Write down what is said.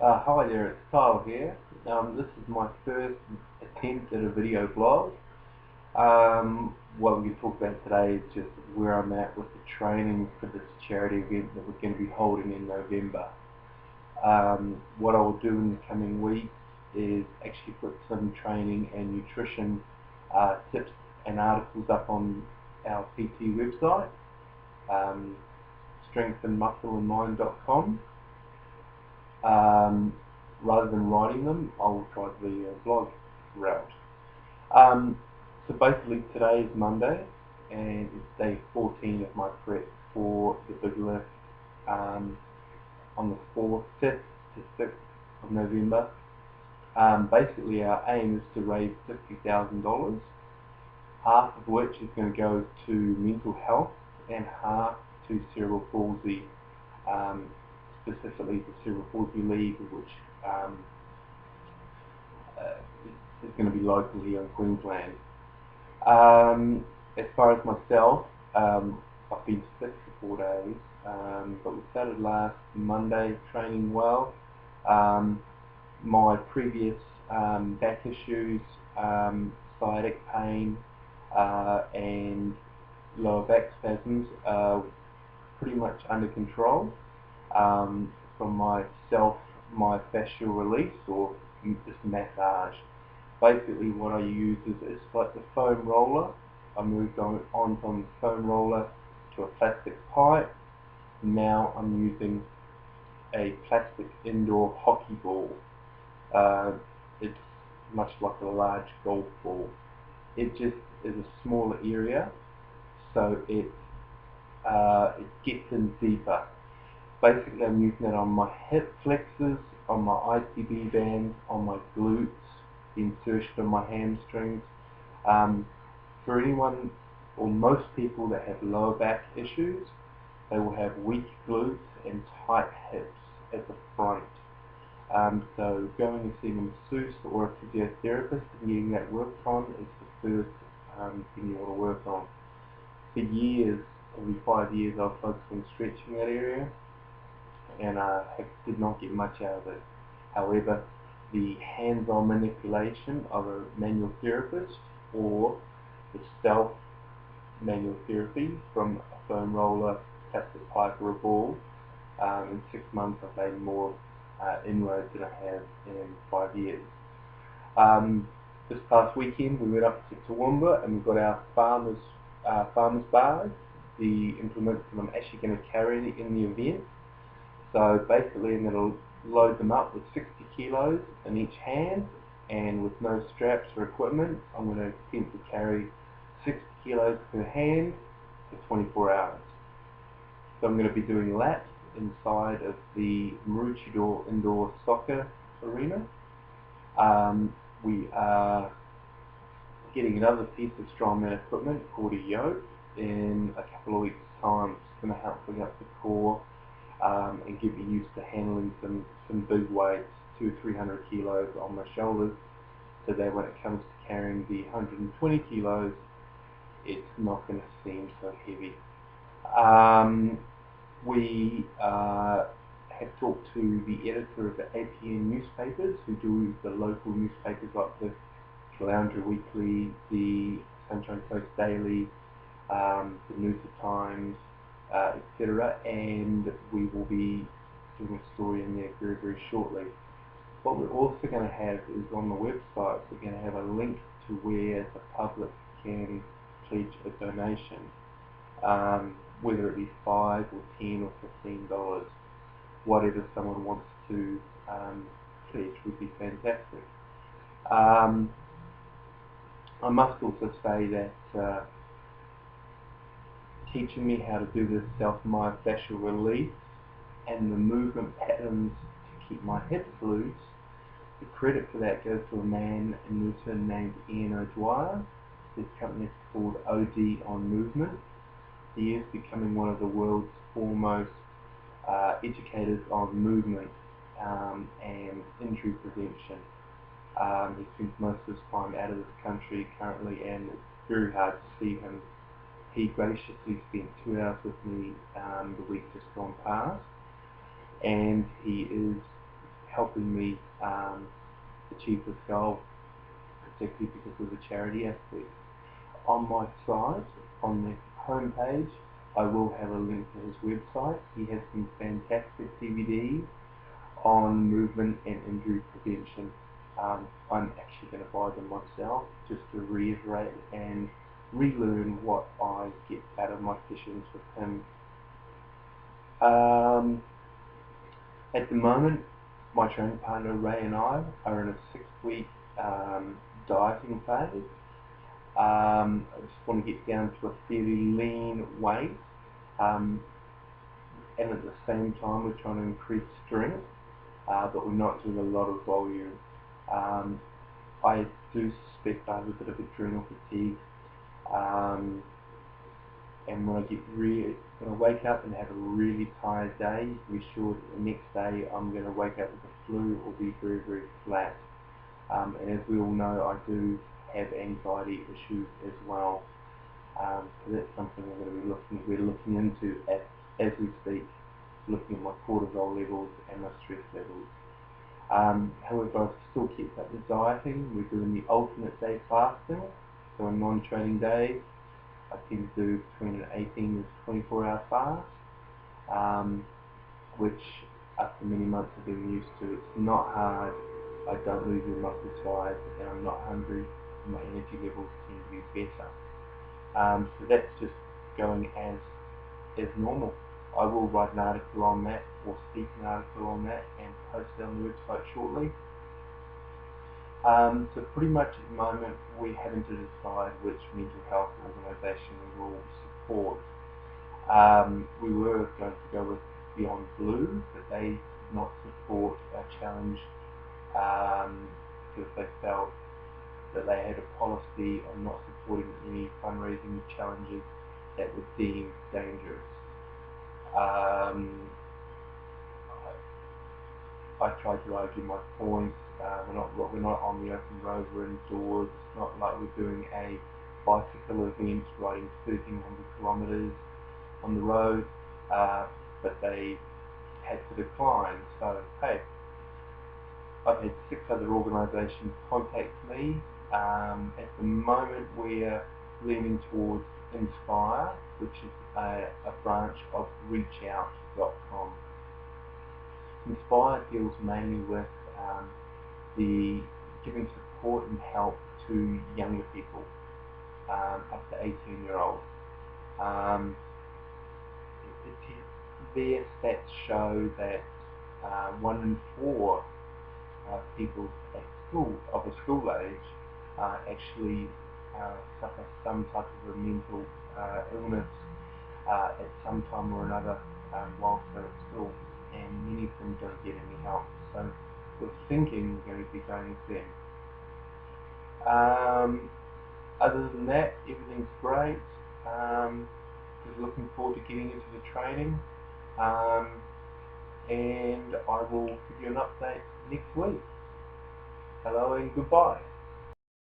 Hi there, it's Kyle here. This is my first attempt at a video blog. What we can talk about today is just where I'm at with the training for this charity event that we're going to be holding in November. What I will do in the coming weeks is actually put some training and nutrition tips and articles up on our PT website, strengthandmuscleandmind.com. Rather than writing them, I will try the blog route. So basically today is Monday and it's day 14 of my prep for the big lift on the 5th to 6th of November. Basically our aim is to raise $50,000, half of which is going to go to mental health and half to cerebral palsy, specifically the Cerebral Palsy League, which is going to be local here in Queensland. As far as myself, I've been sick for 4 days, but we started last Monday training well. My previous back issues, sciatic pain and lower back spasms are pretty much under control. From my fascial release or just massage. Basically what I use is it's like the foam roller. I moved on from the foam roller to a plastic pipe. Now I'm using a plastic indoor hockey ball. It's much like a large golf ball. It just is a smaller area, so it gets in deeper. Basically I'm using it on my hip flexors, on my ICB bands, on my glutes, the insertion of my hamstrings. For anyone or most people that have lower back issues, they will have weak glutes and tight hips at the front. So going and seeing a masseuse or a physiotherapist and getting that worked on is the first thing you want to work on. For years, every 5 years, I've focused on stretching that area, and did not get much out of it. However, the hands-on manipulation of a manual therapist or the self-manual therapy from a foam roller, plastic pipe or a ball, in 6 months I've made more inroads than I have in 5 years. This past weekend we went up to Toowoomba and we got our farmers bars, the implements that I'm actually going to carry in the event. So basically I'm going to load them up with 60 kilos in each hand, and with no straps or equipment I'm going to attempt to carry 60 kilos per hand for 24 hours. So I'm going to be doing laps inside of the Maroochydore indoor soccer arena. We are getting another piece of strongman equipment called a yoke in a couple of weeks' time. It's going to help bring up the core and get me used to handling some big weights, 200-300 kilos on my shoulders, so that when it comes to carrying the 120 kilos, it's not going to seem so heavy. We have talked to the editor of the APN newspapers, who do the local newspapers like the Caloundra Weekly, the Sunshine Coast Daily, the News of Times, etc., and we will be doing a story in there very, very shortly. What we're also going to have is on the website, we're going to have a link to where the public can pledge a donation, whether it be $5 or $10 or $15. Whatever someone wants to pledge would be fantastic. I must also say that teaching me how to do this self-myofascial release and the movement patterns to keep my hips loose, the credit for that goes to a man in Newton named Ian O'Dwyer. His company is called OD on Movement. He is becoming one of the world's foremost educators on movement and injury prevention. He spends most of his time out of this country currently, and it's very hard to see him. He graciously spent 2 hours with me the week just gone past, and he is helping me achieve this goal, particularly because of the charity aspect. On my site, on the home page, I will have a link to his website. He has some fantastic DVDs on movement and injury prevention. I'm actually going to buy them myself just to reiterate and relearn what I get out of my sessions with him. At the moment, my training partner Ray and I are in a 6-week dieting phase. I just want to get down to a fairly lean weight, and at the same time we're trying to increase strength, but we're not doing a lot of volume. I do suspect I have a bit of adrenal fatigue, and when I wake up and have a really tired day, you can be sure that the next day I'm going to wake up with the flu or be very, very flat. And as we all know, I do have anxiety issues as well. So that's something we're looking into as we speak, looking at my cortisol levels and my stress levels. However, I've still kept up the dieting. We're doing the alternate day fasting, so on non-training days I tend to do between an 18 and 24-hour fast, which after many months I've been used to. It's not hard, I don't lose any muscle size, and I'm not hungry, and my energy levels tend to be better. So that's just going as normal. I will write an article on that, or speak an article on that, and post it on the website shortly. So pretty much at the moment we're having to decide which mental health organisation we will support. We were going to go with Beyond Blue, but they did not support our challenge because they felt that they had a policy on not supporting any fundraising challenges that were deemed dangerous. I tried to argue my point. We're not on the open road, we're indoors. It's not like we're doing a bicycle event riding 1,300 kilometres on the road, but they had to decline. So hey, I've had 6 other organisations contact me. At the moment we're leaning towards Inspire, which is a branch of reachout.com. Inspire deals mainly with the giving support and help to younger people, up to 18-year-olds. Their stats show that 1 in 4 people at school, of a school age, actually suffer some type of a mental illness at some time or another whilst they're at school, and many of them don't get any help. So we're thinking we're going to be going with them. Other than that, everything's great. Just looking forward to getting into the training, and I will give you an update next week. Hello and goodbye.